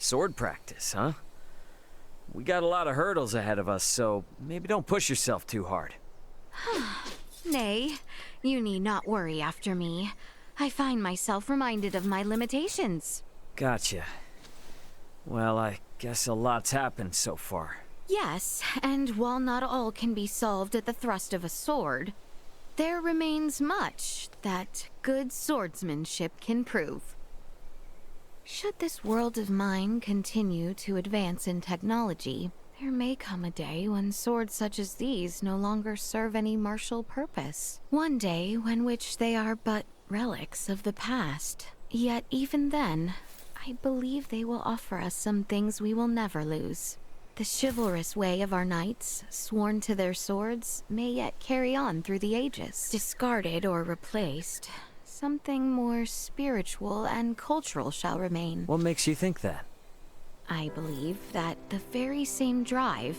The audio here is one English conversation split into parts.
Sword practice, huh? We got a lot of hurdles ahead of us, so maybe don't push yourself too hard. Nay, you need not worry after me. I find myself reminded of my limitations. Gotcha. Well, I guess a lot's happened so far. Yes, and while not all can be solved at the thrust of a sword, there remains much that good swordsmanship can prove. Should this world of mine continue to advance in technology, there may come a day when swords such as these no longer serve any martial purpose. One day when which they are but relics of the past. Yet even then, I believe they will offer us some things we will never lose. The chivalrous way of our knights, sworn to their swords, may yet carry on through the ages. Discarded or replaced, something more spiritual and cultural shall remain. What makes you think that? I believe that the very same drive,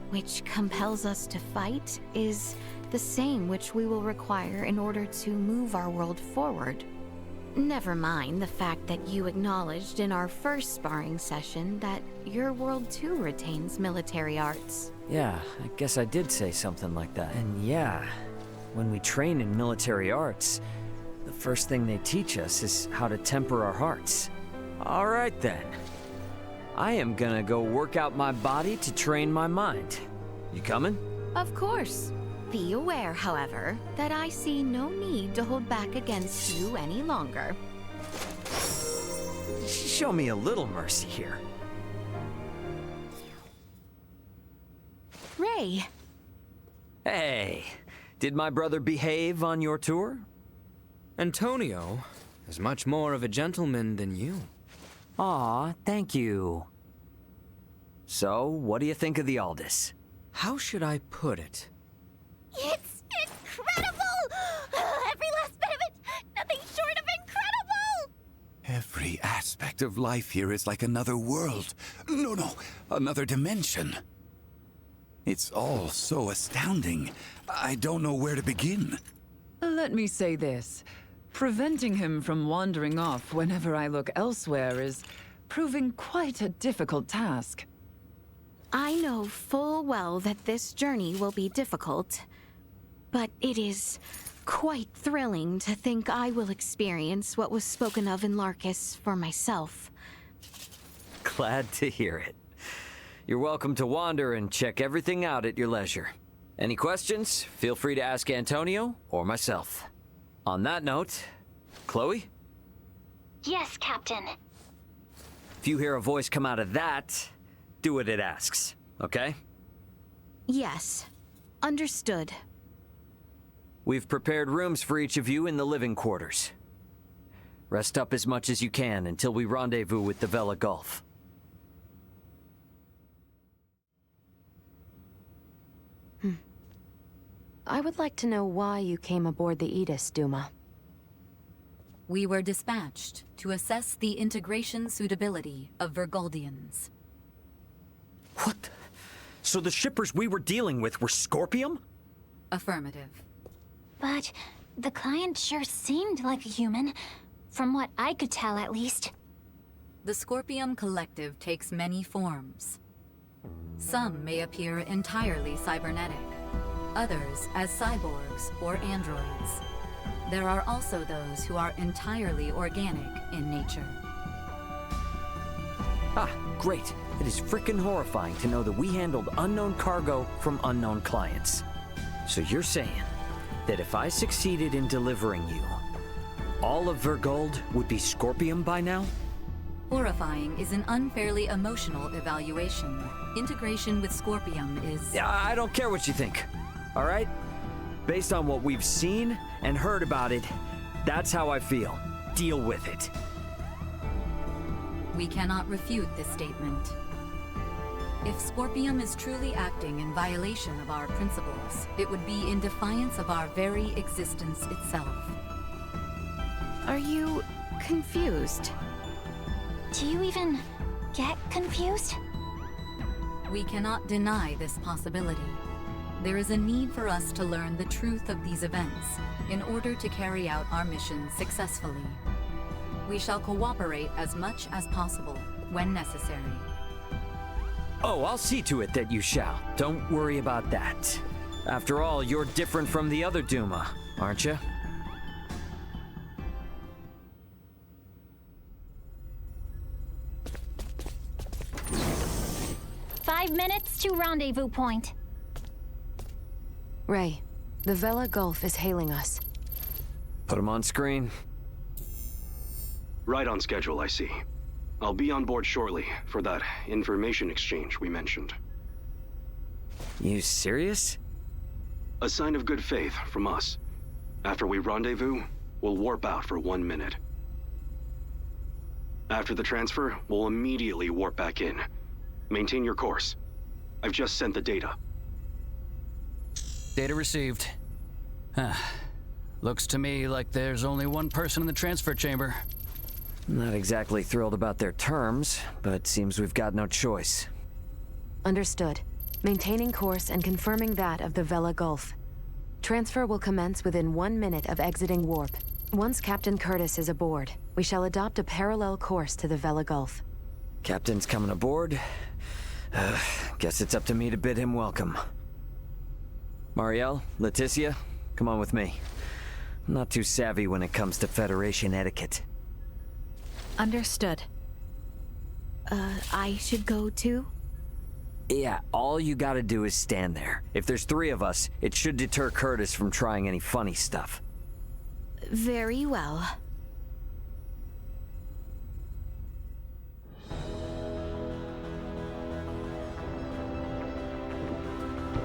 which compels us to fight, is the same which we will require in order to move our world forward. Never mind the fact that you acknowledged in our first sparring session that your world too retains military arts. Yeah, I guess I did say something like that. And yeah, when we train in military arts, the first thing they teach us is how to temper our hearts. All right then. I am gonna go work out my body to train my mind. You coming? Of course. Be aware, however, that I see no need to hold back against you any longer. Show me a little mercy here. Ray. Hey, did my brother behave on your tour? Antonio is much more of a gentleman than you. Aw, thank you. So, what do you think of the Aldous? How should I put it? It's incredible! Every last bit of it! Nothing short of incredible! Every aspect of life here is like another world. No, another dimension. It's all so astounding. I don't know where to begin. Let me say this. Preventing him from wandering off whenever I look elsewhere is proving quite a difficult task. I know full well that this journey will be difficult, but it is quite thrilling to think I will experience what was spoken of in Larkus for myself. Glad to hear it. You're welcome to wander and check everything out at your leisure. Any questions? Feel free to ask Antonio or myself. On that note, Chloe? Yes, Captain. If you hear a voice come out of that, do what it asks, okay? Yes. Understood. We've prepared rooms for each of you in the living quarters. Rest up as much as you can until we rendezvous with the Vela Gulf. I would like to know why you came aboard the Aegis, Duma. We were dispatched to assess the integration suitability of Vergoldians. What? So the shippers we were dealing with were Scorpium? Affirmative. But the client sure seemed like a human, from what I could tell at least. The Scorpium Collective takes many forms. Some may appear entirely cybernetic, others as cyborgs or androids. There are also those who are entirely organic in nature. Ah, great. It is frickin' horrifying to know that we handled unknown cargo from unknown clients. So you're saying that if I succeeded in delivering you, all of Vergold would be Scorpium by now? Horrifying is an unfairly emotional evaluation. Integration with Scorpium is... I don't care what you think, all right? Based on what we've seen and heard about it, that's how I feel. Deal with it. We cannot refute this statement. If Scorpium is truly acting in violation of our principles, it would be in defiance of our very existence itself. Are you confused? Do you even get confused? We cannot deny this possibility. There is a need for us to learn the truth of these events in order to carry out our mission successfully. We shall cooperate as much as possible. when necessary. Oh, I'll see to it that you shall. Don't worry about that. After all, you're different from the other Duma, aren't you? 5 minutes to rendezvous point. Ray, the Vela Gulf is hailing us. Put him on screen. Right on schedule, I see. I'll be on board shortly for that information exchange we mentioned. You serious? A sign of good faith from us. After we rendezvous, we'll warp out for 1 minute. After the transfer, we'll immediately warp back in. Maintain your course. I've just sent the data. Data received. Looks to me like there's only one person in the transfer chamber. Not exactly thrilled about their terms, but seems we've got no choice. Understood. Maintaining course and confirming that of the Vela Gulf. Transfer will commence within 1 minute of exiting warp. Once Captain Curtis is aboard, we shall adopt a parallel course to the Vela Gulf. Captain's coming aboard. Guess it's up to me to bid him welcome. Marielle, Leticia, come on with me. I'm not too savvy when it comes to Federation etiquette. Understood. I should go too? Yeah, all you gotta do is stand there. If there's 3 of us, it should deter Curtis from trying any funny stuff. Very well.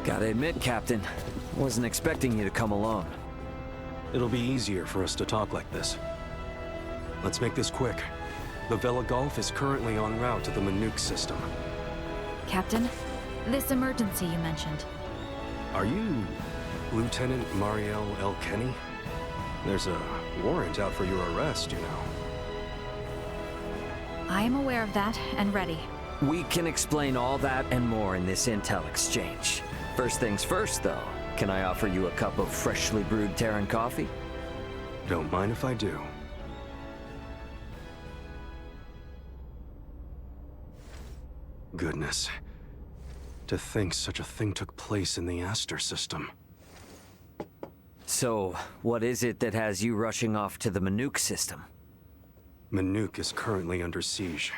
Gotta admit, Captain, wasn't expecting you to come alone. It'll be easier for us to talk like this. Let's make this quick. The Vela Gulf is currently en route to the Manuk system. Captain, this emergency you mentioned. Are you Lieutenant Marielle L. Kenny? There's a warrant out for your arrest, you know. I am aware of that and ready. We can explain all that and more in this intel exchange. First things first, though. Can I offer you a cup of freshly brewed Terran coffee? Don't mind if I do. Goodness. To think such a thing took place in the Aster system. So, what is it that has you rushing off to the Manuk system? Manuk is currently under siege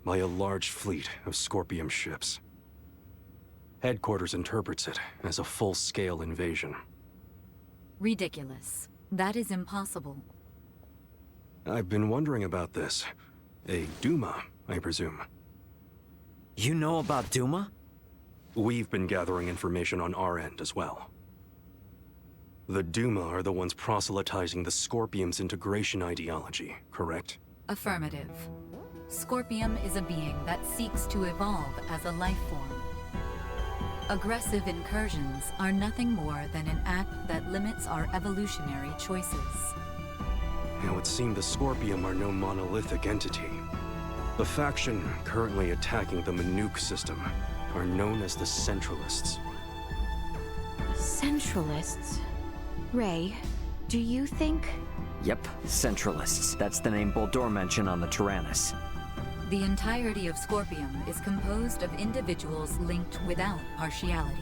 by a large fleet of Scorpium ships. Headquarters interprets it as a full-scale invasion. Ridiculous. That is impossible. I've been wondering about this. A Duma, I presume. You know about Duma? We've been gathering information on our end as well. The Duma are the ones proselytizing the Scorpium's integration ideology, correct? Affirmative. Scorpium is a being that seeks to evolve as a life form. Aggressive incursions are nothing more than an act that limits our evolutionary choices. It would seem the Scorpium are no monolithic entity. The faction currently attacking the Manuk system are known as the Centralists. Centralists? Ray, do you think... Yep, Centralists. That's the name Bohld'or mentioned on the Tyrannus. The entirety of Scorpium is composed of individuals linked without partiality.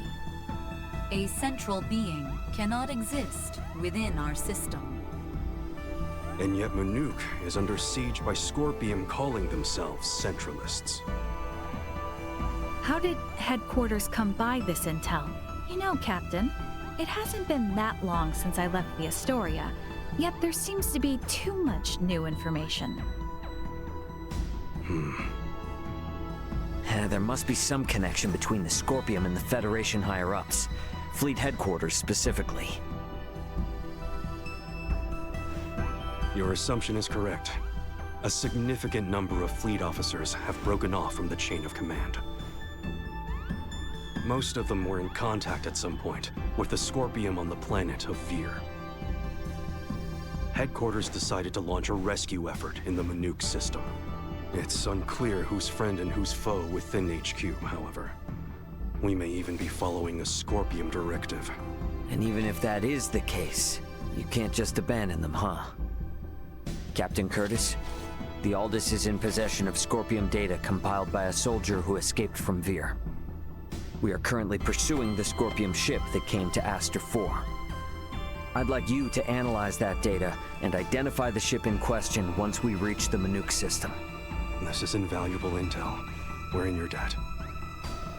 A central being cannot exist within our system. And yet Manuk is under siege by Scorpium calling themselves Centralists. How did headquarters come by this intel? You know, Captain, it hasn't been that long since I left the Astoria, yet there seems to be too much new information. There must be some connection between the Scorpium and the Federation higher-ups. Fleet headquarters specifically. Your assumption is correct. A significant number of fleet officers have broken off from the chain of command. Most of them were in contact at some point with the Scorpium on the planet of Vir. Headquarters decided to launch a rescue effort in the Manuk system. It's unclear who's friend and who's foe within HQ, however. We may even be following a Scorpium directive. And even if that is the case, you can't just abandon them, huh? Captain Curtis? the Aldous is in possession of Scorpium data compiled by a soldier who escaped from Vir. We are currently pursuing the Scorpium ship that came to Aster 4. I'd like you to analyze that data and identify the ship in question once we reach the Manook system. This is invaluable intel. We're in your debt.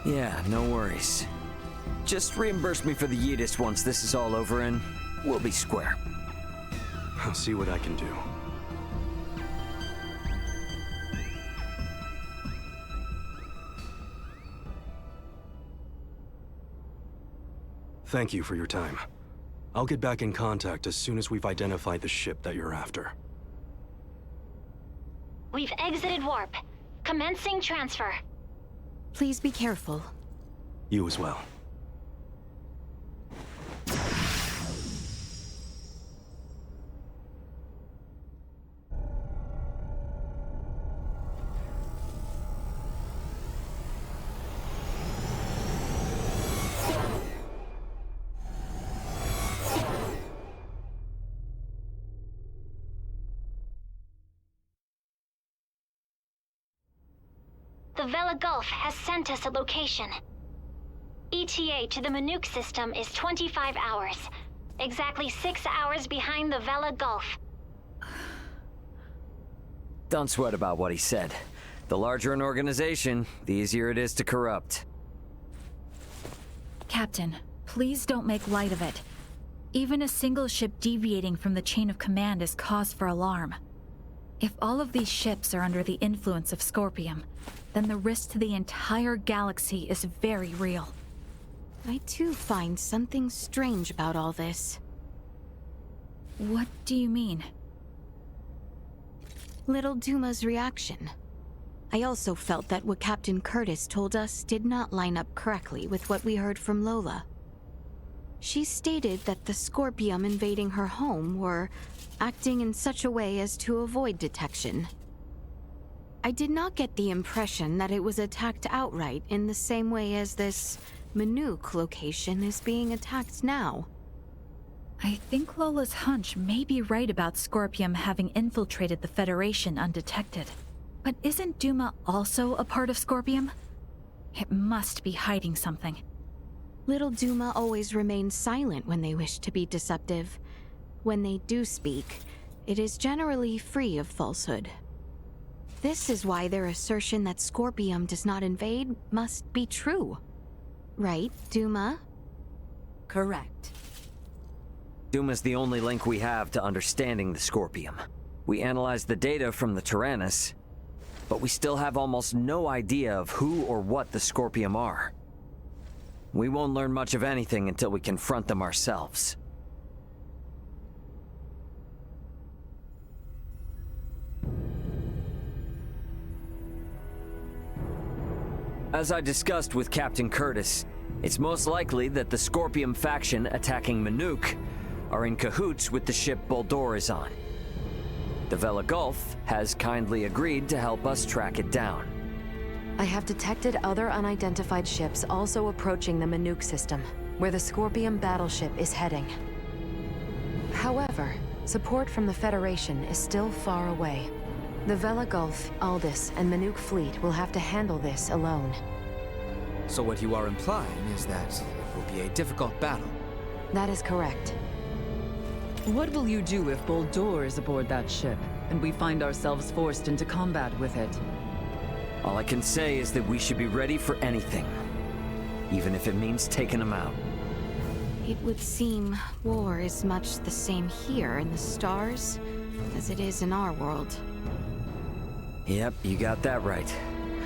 Yeah, no worries. Just reimburse me for the Yeetus once this is all over and we'll be square. I'll see what I can do. Thank you for your time. I'll get back in contact as soon as we've identified the ship that you're after. We've exited warp. Commencing transfer. Please be careful. You as well. The Vela Gulf has sent us a location. ETA to the Manook system is 25 hours. Exactly 6 hours behind the Vela Gulf. Don't sweat about what he said. The larger an organization, the easier it is to corrupt. Captain, please don't make light of it. Even a single ship deviating from the chain of command is cause for alarm. If all of these ships are under the influence of Scorpium, then the risk to the entire galaxy is very real. I too find something strange about all this. What do you mean? Little Duma's reaction. I also felt that what Captain Curtis told us did not line up correctly with what we heard from Lola. She stated that the Scorpium invading her home were acting in such a way as to avoid detection. I did not get the impression that it was attacked outright in the same way as this Manook location is being attacked now. I think Lola's hunch may be right about Scorpium having infiltrated the Federation undetected. But isn't Duma also a part of Scorpium? It must be hiding something. Little Duma always remains silent when they wish to be deceptive. When they do speak, it is generally free of falsehood. This is why their assertion that Scorpium does not invade must be true. Right, Duma? Correct. Duma's the only link we have to understanding the Scorpium. We analyzed the data from the Tyrannus, but we still have almost no idea of who or what the Scorpium are. We won't learn much of anything until we confront them ourselves. As I discussed with Captain Curtis, it's most likely that the Scorpium faction attacking Manook are in cahoots with the ship Bohld'or is on. The Vela Gulf has kindly agreed to help us track it down. I have detected other unidentified ships also approaching the Manook system, where the Scorpium battleship is heading. However, support from the Federation is still far away. The Vela Gulf, Aldous, and Manook fleet will have to handle this alone. So what you are implying is that it will be a difficult battle. That is correct. What will you do if Bohld'or is aboard that ship, and we find ourselves forced into combat with it? All I can say is that we should be ready for anything, even if it means taking them out. It would seem war is much the same here in the stars as it is in our world. Yep, you got that right.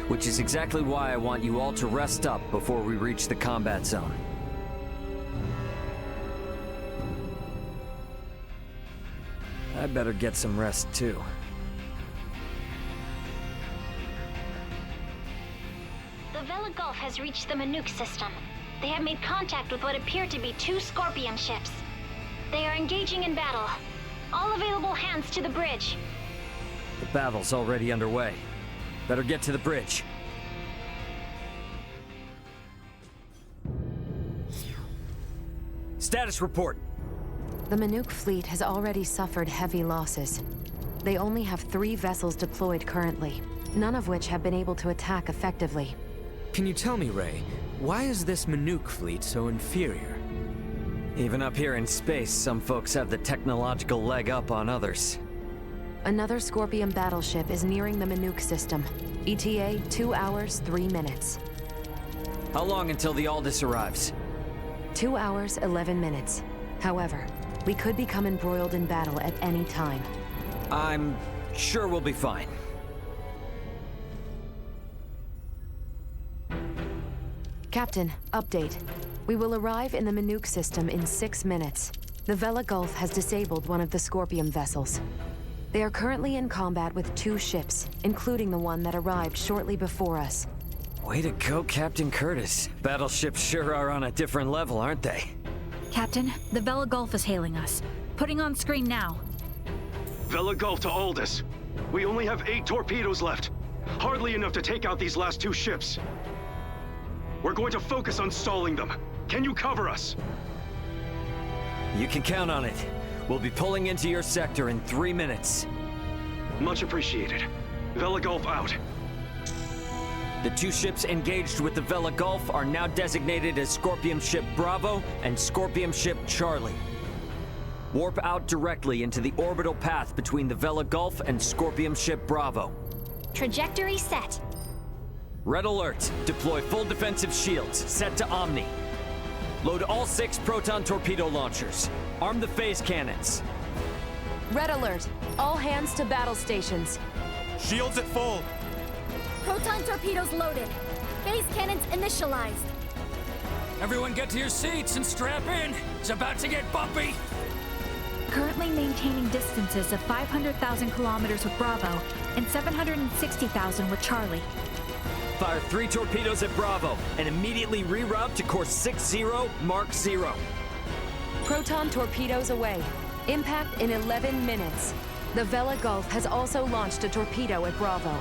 Which is exactly why I want you all to rest up before we reach the combat zone. I better get some rest too. The Vela Gulf has reached the Manook system. They have made contact with what appear to be 2 Scorpium ships. They are engaging in battle. All available hands to the bridge. The battle's already underway. Better get to the bridge. Status report. The Manook fleet has already suffered heavy losses. They only have 3 vessels deployed currently, none of which have been able to attack effectively. Can you tell me, Ray, why is this Manuk fleet so inferior? Even up here in space, some folks have the technological leg up on others. Another Scorpium battleship is nearing the Manuk system. ETA 2 hours, 3 minutes. How long until the Aldous arrives? 2 hours, 11 minutes. However, we could become embroiled in battle at any time. I'm sure we'll be fine. Captain, update. We will arrive in the Manuk system in 6 minutes. The Vela Gulf has disabled one of the Scorpium vessels. They are currently in combat with 2 ships, including the one that arrived shortly before us. Way to go, Captain Curtis. Battleships sure are on a different level, aren't they? Captain, the Vela Gulf is hailing us. Putting on screen now. Vela Gulf to Aldous. We only have 8 torpedoes left. Hardly enough to take out these last 2 ships. We're going to focus on stalling them. Can you cover us? You can count on it. We'll be pulling into your sector in 3 minutes. Much appreciated. Vela Gulf out. The 2 ships engaged with the Vela Gulf are now designated as Scorpium Ship Bravo and Scorpium Ship Charlie. Warp out directly into the orbital path between the Vela Gulf and Scorpium Ship Bravo. Trajectory set. Red alert. Deploy full defensive shields. Set to Omni. Load all 6 proton torpedo launchers. Arm the phase cannons. Red alert. All hands to battle stations. Shields at full. Proton torpedoes loaded. Phase cannons initialized. Everyone get to your seats and strap in. It's about to get bumpy. Currently maintaining distances of 500,000 kilometers with Bravo and 760,000 with Charlie. Fire 3 torpedoes at Bravo and immediately reroute to course 60, Mark 0. Proton torpedoes away. Impact in 11 minutes. The Vela Gulf has also launched a torpedo at Bravo.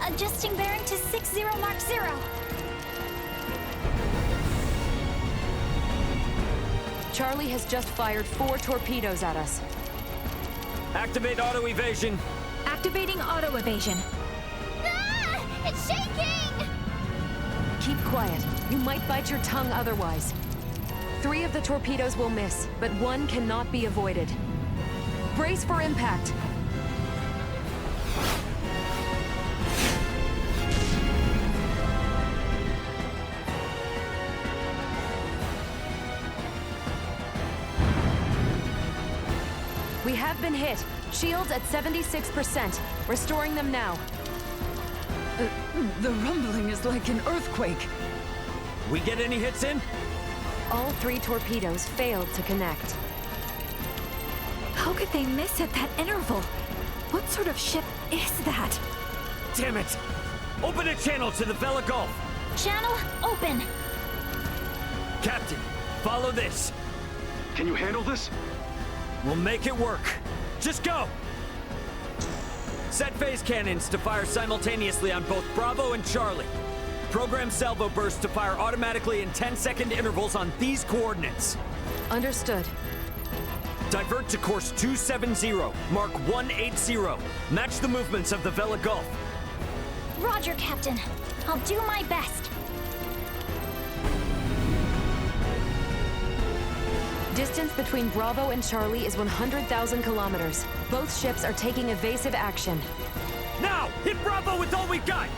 Adjusting bearing to 60 Mark 0. Charlie has just fired 4 torpedoes at us. Activate auto evasion. Activating auto evasion. Ah! It's shaking! Keep quiet. You might bite your tongue otherwise. 3 of the torpedoes will miss, but 1 cannot be avoided. Brace for impact. We have been hit. Shields at 76%. Restoring them now. The rumbling is like an earthquake. We get any hits in? All 3 torpedoes failed to connect. How could they miss at that interval? What sort of ship is that? Damn it! Open a channel to the Vela Gulf. Channel open. Captain, follow this. Can you handle this? We'll make it work. Just go! Set phase cannons to fire simultaneously on both Bravo and Charlie. Program salvo bursts to fire automatically in 10-second intervals on these coordinates. Understood. Divert to course 270, Mark 180. Match the movements of the Vela Gulf. Roger, Captain. I'll do my best. Distance between Bravo and Charlie is 100,000 kilometers. Both ships are taking evasive action. Now! Hit Bravo with all we've got!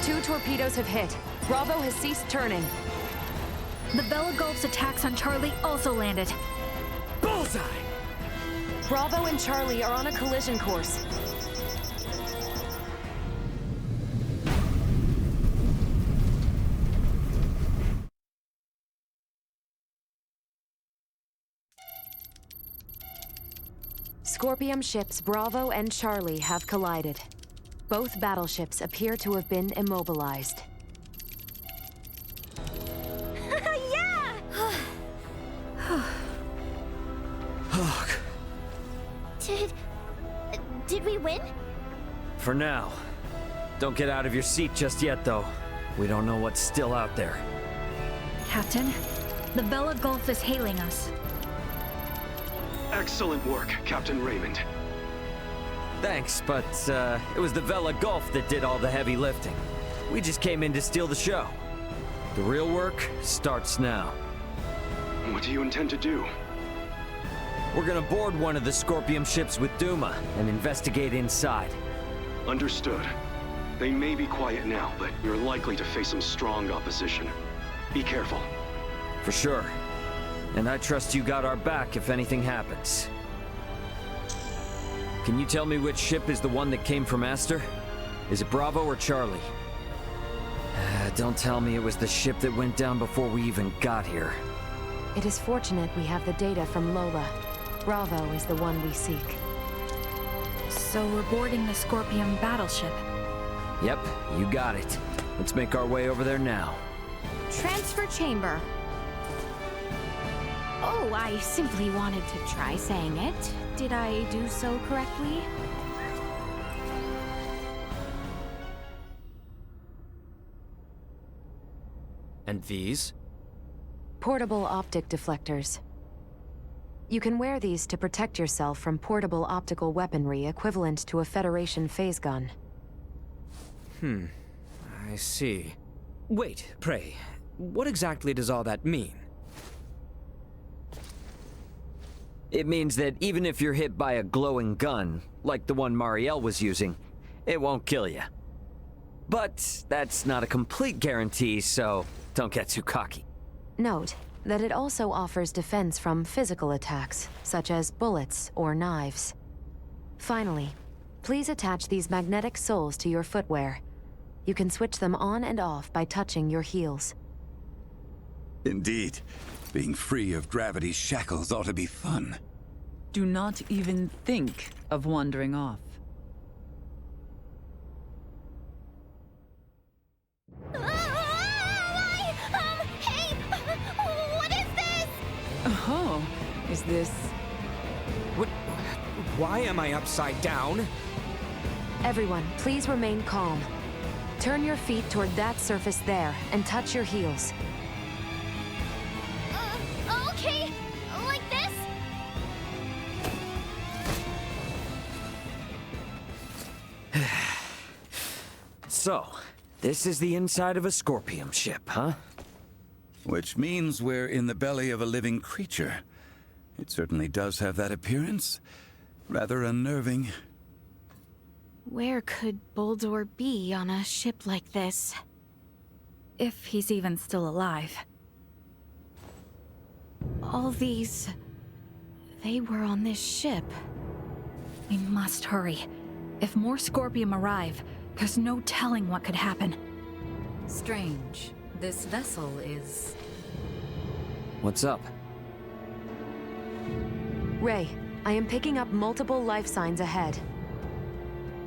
Two torpedoes have hit. Bravo has ceased turning. The Vela Gulf's attacks on Charlie also landed. Bullseye! Bravo and Charlie are on a collision course. Scorpium ships Bravo and Charlie have collided. Both battleships appear to have been immobilized. Yeah! Did we win? For now. Don't get out of your seat just yet, though. We don't know what's still out there. Captain, the Vela Gulf is hailing us. Excellent work, Captain Raymond. Thanks, but it was the Vela Gulf that did all the heavy lifting. We just came in to steal the show. The real work starts now. What do you intend to do? We're gonna board one of the Scorpium ships with Duma and investigate inside. Understood. They may be quiet now, but you're likely to face some strong opposition. Be careful. For sure. And I trust you got our back if anything happens. Can you tell me which ship is the one that came from Aster? Is it Bravo or Charlie? Don't tell me it was the ship that went down before we even got here. It is fortunate we have the data from Lola. Bravo is the one we seek. So we're boarding the Scorpium battleship. Yep, you got it. Let's make our way over there now. Transfer chamber. Oh, I simply wanted to try saying it. Did I do so correctly? And these? Portable optic deflectors. You can wear these to protect yourself from portable optical weaponry equivalent to a Federation phase gun. I see. Wait, pray, what exactly does all that mean? It means that even if you're hit by a glowing gun, like the one Marielle was using, it won't kill you. But that's not a complete guarantee, so don't get too cocky. Note that it also offers defense from physical attacks, such as bullets or knives. Finally, please attach these magnetic soles to your footwear. You can switch them on and off by touching your heels. Indeed. Being free of gravity's shackles ought to be fun. Do not even think of wandering off. Hey! What is this? Oh, is this... What? Why am I upside down? Everyone, please remain calm. Turn your feet toward that surface there and touch your heels. Okay. Like this? So, this is the inside of a Scorpium ship, huh? Which means we're in the belly of a living creature. It certainly does have that appearance. Rather unnerving. Where could Bohld'or be on a ship like this? If he's even still alive. All these... they were on this ship. We must hurry. If more Scorpium arrive, there's no telling what could happen. Strange. This vessel is... What's up? Ray, I am picking up multiple life signs ahead.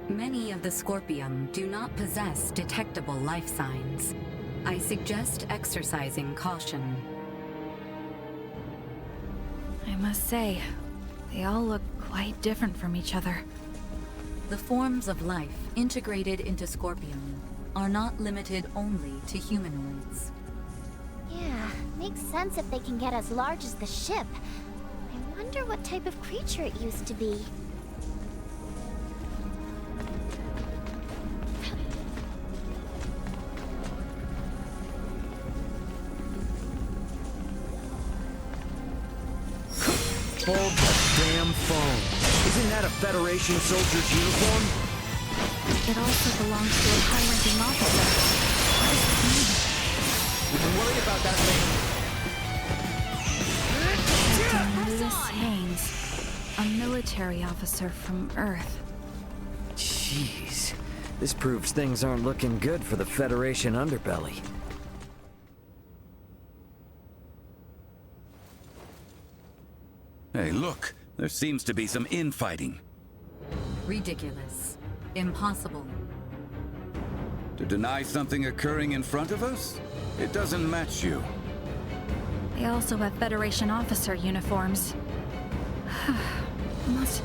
Many of the Scorpium do not possess detectable life signs. I suggest exercising caution. I must say, they all look quite different from each other. The forms of life integrated into Scorpium are not limited only to humanoids. Yeah, makes sense if they can get as large as the ship. I wonder what type of creature it used to be. Hold the damn phone. Isn't that a Federation soldier's uniform? It also belongs to a high-ranking officer. What does this mean? We can worry about that later. Captain Lewis Haynes, a military officer from Earth. Jeez. This proves things aren't looking good for the Federation underbelly. Hey, look. There seems to be some infighting. Ridiculous. Impossible. To deny something occurring in front of us? It doesn't match you. They also have Federation officer uniforms. Must...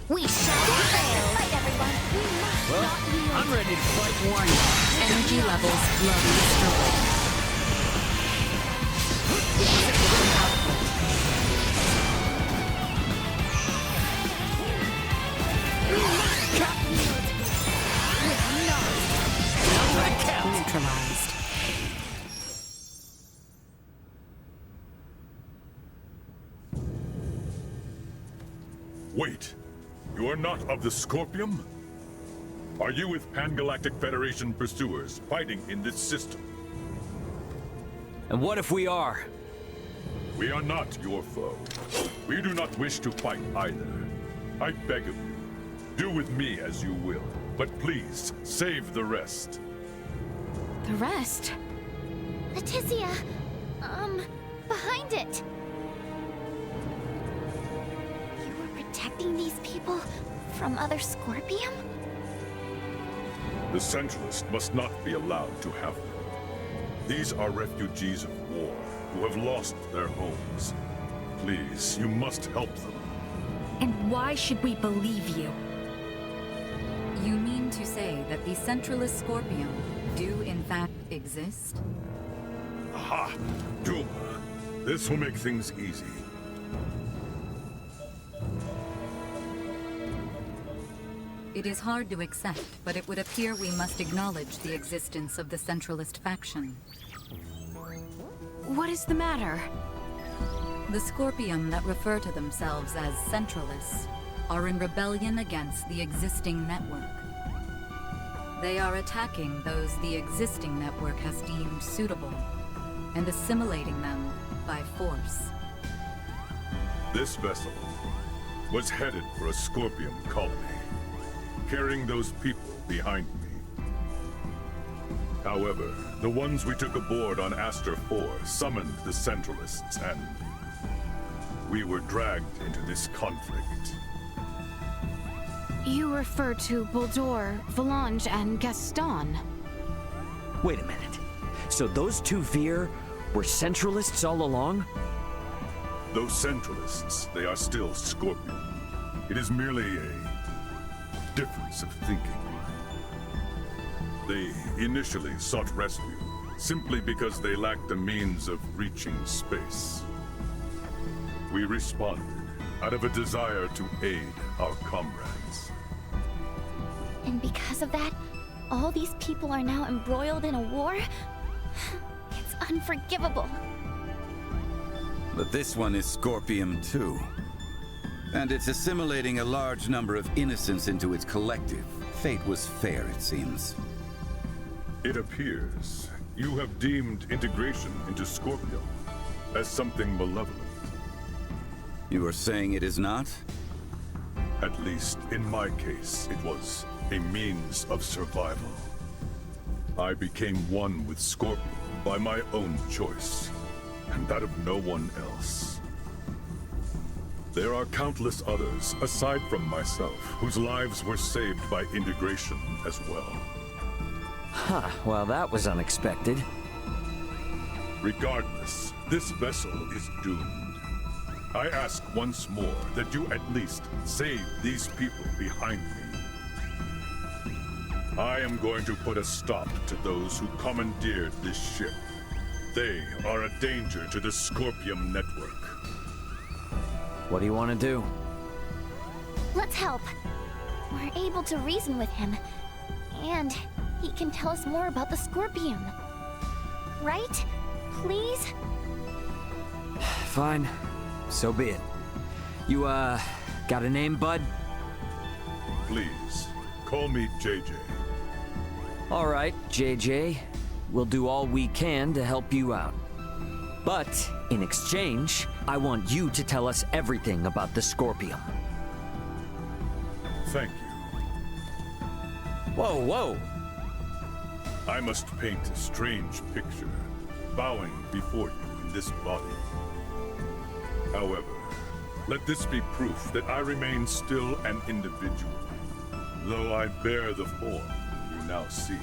We shall fail! Fight, everyone! We must Well, not yield. I'm ready to fight one. Energy levels low destroyed. Insufficient output. We must not yield. With not. Neutralized. Wait. You are not of the Scorpium? Are you with Pan-Galactic Federation pursuers fighting in this system? And what if we are? We are not your foe. We do not wish to fight either. I beg of you, do with me as you will, but please, save the rest. The rest? Leticia! Behind it! You were protecting these people from other Scorpium? The Centralists must not be allowed to have them. These are refugees of war who have lost their homes. Please, you must help them. And why should we believe you? You mean to say that the Centralist Scorpium do in fact exist? Aha! Duma! This will make things easy. It is hard to accept, but it would appear we must acknowledge the existence of the Centralist faction. What is the matter? The Scorpium that refer to themselves as Centralists are in rebellion against the existing network. They are attacking those the existing network has deemed suitable, and assimilating them by force. This vessel was headed for a Scorpium colony, carrying those people behind me. However, the ones we took aboard on Aster 4 summoned the Centralists, and we were dragged into this conflict. You refer to Bohld'or, Volange, and Gaston. Wait a minute. So those two Veer were Centralists all along? Those Centralists, they are still Scorpion. It is merely a difference of thinking. They initially sought rescue simply because they lacked the means of reaching space. We responded out of a desire to aid our comrades. And because of that, all these people are now embroiled in a war? It's unforgivable. But this one is Scorpium too. And it's assimilating a large number of innocents into its collective. Fate was fair, it seems. It appears you have deemed integration into Scorpium as something malevolent. You are saying it is not? At least, in my case, it was a means of survival. I became one with Scorpium by my own choice, and that of no one else. There are countless others, aside from myself, whose lives were saved by integration as well. Huh, well that was unexpected. Regardless, this vessel is doomed. I ask once more that you at least save these people behind me. I am going to put a stop to those who commandeered this ship. They are a danger to the Scorpium network. What do you want to do? Let's help. We're able to reason with him. And he can tell us more about the Scorpium. Right? Please? Fine. So be it. You, got a name, bud? Please, call me JJ. All right, JJ. We'll do all we can to help you out. But, in exchange, I want you to tell us everything about the Scorpium. Thank you. Whoa, whoa! I must paint a strange picture, bowing before you in this body. However, Let this be proof that I remain still an individual, though I bear the form you now see.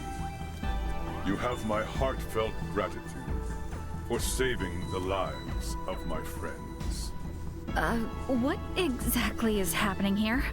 You have my heartfelt gratitude for saving the lives of my friends. What exactly is happening here?